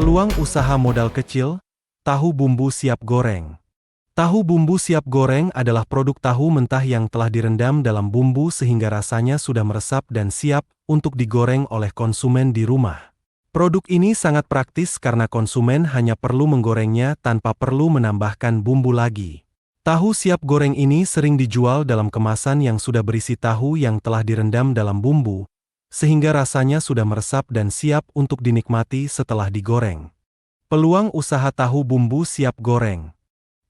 Peluang usaha modal kecil, tahu bumbu siap goreng. Tahu bumbu siap goreng adalah produk tahu mentah yang telah direndam dalam bumbu sehingga rasanya sudah meresap dan siap untuk digoreng oleh konsumen di rumah. Produk ini sangat praktis karena konsumen hanya perlu menggorengnya tanpa perlu menambahkan bumbu lagi. Tahu siap goreng ini sering dijual dalam kemasan yang sudah berisi tahu yang telah direndam dalam bumbu, sehingga rasanya sudah meresap dan siap untuk dinikmati setelah digoreng. Peluang usaha tahu bumbu siap goreng.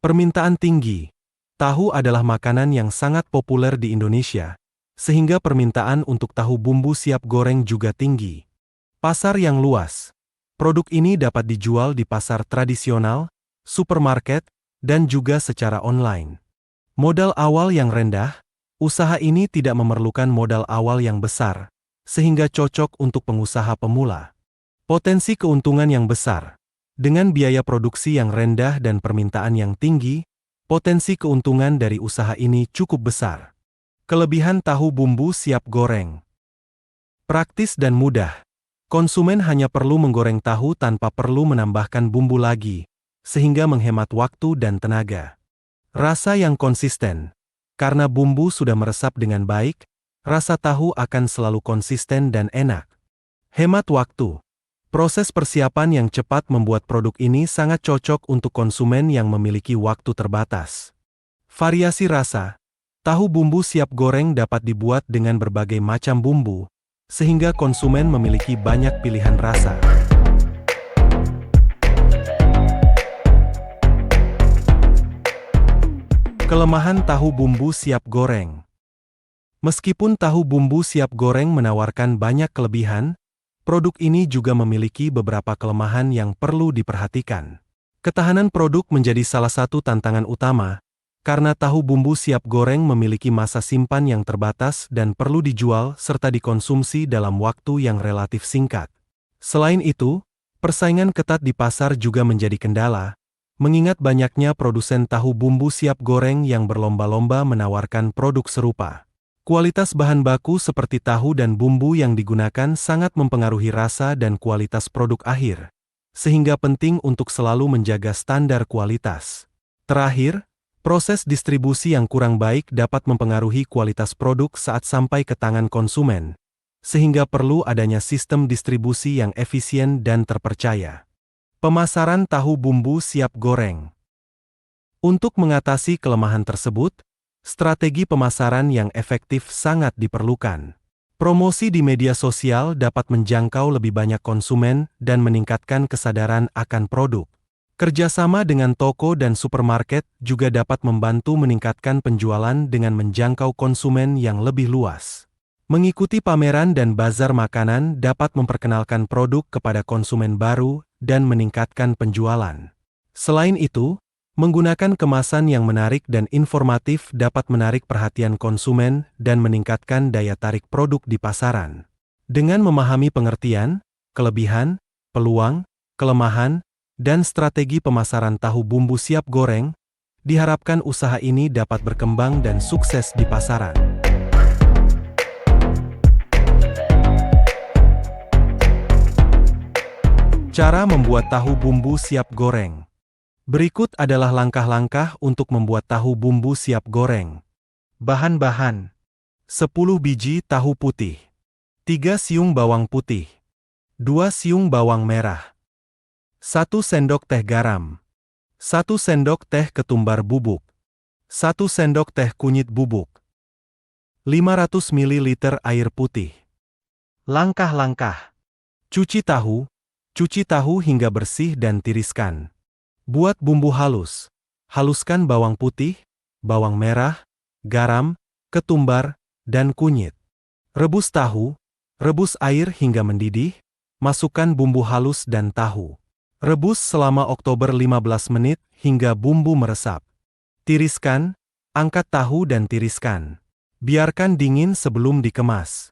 Permintaan tinggi. Tahu adalah makanan yang sangat populer di Indonesia, sehingga permintaan untuk tahu bumbu siap goreng juga tinggi. Pasar yang luas. Produk ini dapat dijual di pasar tradisional, supermarket, dan juga secara online. Modal awal yang rendah. Usaha ini tidak memerlukan modal awal yang besar, sehingga cocok untuk pengusaha pemula. Potensi keuntungan yang besar. Dengan biaya produksi yang rendah dan permintaan yang tinggi, potensi keuntungan dari usaha ini cukup besar. Kelebihan tahu bumbu siap goreng. Praktis dan mudah. Konsumen hanya perlu menggoreng tahu tanpa perlu menambahkan bumbu lagi, sehingga menghemat waktu dan tenaga. Rasa yang konsisten. Karena bumbu sudah meresap dengan baik, rasa tahu akan selalu konsisten dan enak. Hemat waktu. Proses persiapan yang cepat membuat produk ini sangat cocok untuk konsumen yang memiliki waktu terbatas. Variasi rasa. Tahu bumbu siap goreng dapat dibuat dengan berbagai macam bumbu, sehingga konsumen memiliki banyak pilihan rasa. Kelemahan tahu bumbu siap goreng. Meskipun tahu bumbu siap goreng menawarkan banyak kelebihan, produk ini juga memiliki beberapa kelemahan yang perlu diperhatikan. Ketahanan produk menjadi salah satu tantangan utama, karena tahu bumbu siap goreng memiliki masa simpan yang terbatas dan perlu dijual serta dikonsumsi dalam waktu yang relatif singkat. Selain itu, persaingan ketat di pasar juga menjadi kendala, mengingat banyaknya produsen tahu bumbu siap goreng yang berlomba-lomba menawarkan produk serupa. Kualitas bahan baku seperti tahu dan bumbu yang digunakan sangat mempengaruhi rasa dan kualitas produk akhir, sehingga penting untuk selalu menjaga standar kualitas. Terakhir, proses distribusi yang kurang baik dapat mempengaruhi kualitas produk saat sampai ke tangan konsumen, sehingga perlu adanya sistem distribusi yang efisien dan terpercaya. Pemasaran tahu bumbu siap goreng. Untuk mengatasi kelemahan tersebut, strategi pemasaran yang efektif sangat diperlukan. Promosi di media sosial dapat menjangkau lebih banyak konsumen dan meningkatkan kesadaran akan produk. Kerjasama dengan toko dan supermarket juga dapat membantu meningkatkan penjualan dengan menjangkau konsumen yang lebih luas. Mengikuti pameran dan bazar makanan dapat memperkenalkan produk kepada konsumen baru dan meningkatkan penjualan. Selain itu, menggunakan kemasan yang menarik dan informatif dapat menarik perhatian konsumen dan meningkatkan daya tarik produk di pasaran. Dengan memahami pengertian, kelebihan, peluang, kelemahan, dan strategi pemasaran tahu bumbu siap goreng, diharapkan usaha ini dapat berkembang dan sukses di pasaran. Cara membuat tahu bumbu siap goreng. Berikut adalah langkah-langkah untuk membuat tahu bumbu siap goreng. Bahan-bahan: 10 biji tahu putih, 3 siung bawang putih, 2 siung bawang merah, 1 sendok teh garam, 1 sendok teh ketumbar bubuk, 1 sendok teh kunyit bubuk, 500 ml air putih. Langkah-langkah: cuci tahu hingga bersih dan tiriskan. Buat bumbu halus. Haluskan bawang putih, bawang merah, garam, ketumbar, dan kunyit. Rebus tahu, rebus air hingga mendidih, masukkan bumbu halus dan tahu. Rebus selama Oktober 15 menit hingga bumbu meresap. Tiriskan, angkat tahu dan tiriskan. Biarkan dingin sebelum dikemas.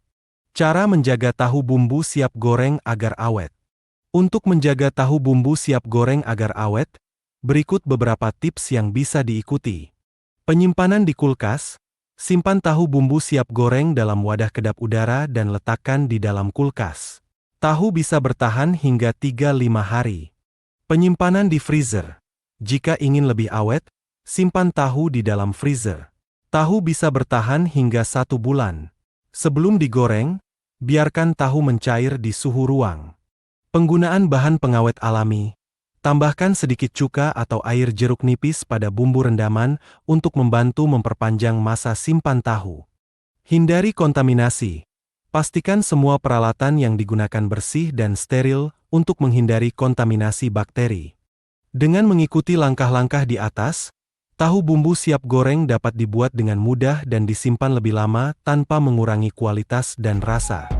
Cara menjaga tahu bumbu siap goreng agar awet. Untuk menjaga tahu bumbu siap goreng agar awet, berikut beberapa tips yang bisa diikuti. Penyimpanan di kulkas. Simpan tahu bumbu siap goreng dalam wadah kedap udara dan letakkan di dalam kulkas. Tahu bisa bertahan hingga 3-5 hari. Penyimpanan di freezer. Jika ingin lebih awet, simpan tahu di dalam freezer. Tahu bisa bertahan hingga 1 bulan. Sebelum digoreng, biarkan tahu mencair di suhu ruang. Penggunaan bahan pengawet alami. Tambahkan sedikit cuka atau air jeruk nipis pada bumbu rendaman untuk membantu memperpanjang masa simpan tahu. Hindari kontaminasi. Pastikan semua peralatan yang digunakan bersih dan steril untuk menghindari kontaminasi bakteri. Dengan mengikuti langkah-langkah di atas, tahu bumbu siap goreng dapat dibuat dengan mudah dan disimpan lebih lama tanpa mengurangi kualitas dan rasa.